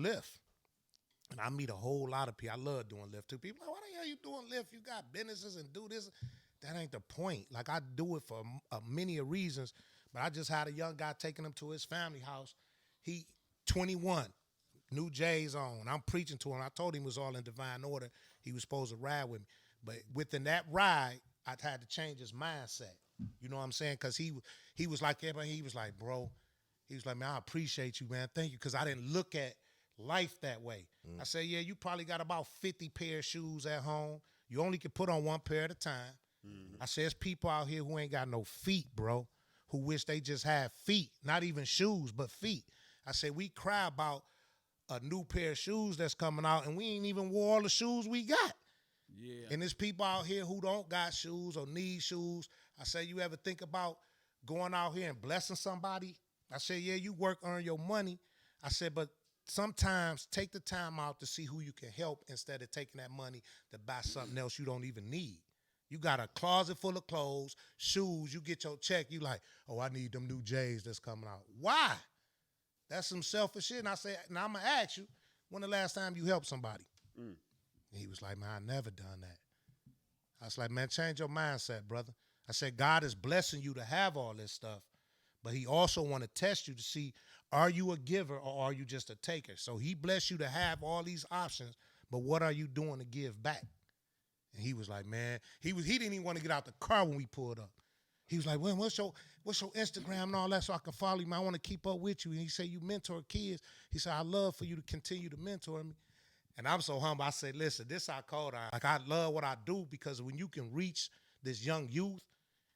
Lyft. And I meet a whole lot of people. I love doing Lyft too. People like, why the hell you doing Lyft? You got businesses and do this. That ain't the point. Like, I do it for many reasons. But I just had a young guy taking him to his family house. He 21, new J's on. I'm preaching to him. I told him it was all in divine order. He was supposed to ride with me. But within that ride, I had to change his mindset. You know what I'm saying? Because he was like everybody. He was like, bro, he was like, man, I appreciate you, man. Thank you. Because I didn't look at life that way. I said, yeah, you probably got about 50 pair of shoes at home. You only can put on one pair at a time. I said, there's people out here who ain't got no feet, bro, who wish they just had feet, not even shoes, but feet. I said, we cry about a new pair of shoes that's coming out, and we ain't even wore all the shoes we got. Yeah. And there's people out here who don't got shoes or need shoes. I say, you ever think about going out here and blessing somebody? I said, yeah, you work, earn your money. I said, but sometimes take the time out to see who you can help instead of taking that money to buy something else you don't even need. You got a closet full of clothes, shoes, you get your check, you like, oh, I need them new J's that's coming out. Why? That's some selfish shit. And I say, now I'm going to ask you, when the last time you helped somebody? He was like, man, I never done that. I was like, man, change your mindset, brother. I said, God is blessing you to have all this stuff, but he also want to test you to see, are you a giver or are you just a taker? So he blessed you to have all these options, but what are you doing to give back? And he was like, man, he didn't even want to get out the car when we pulled up. He was like, well, what's your Instagram and all that so I can follow you? I want to keep up with you. And he said, you mentor kids. He said, I love for you to continue to mentor me. And I'm so humble. I said, listen, this I called out. Like, I love what I do because when you can reach this young youth,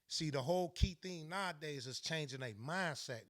see, the whole key thing nowadays is changing their mindset.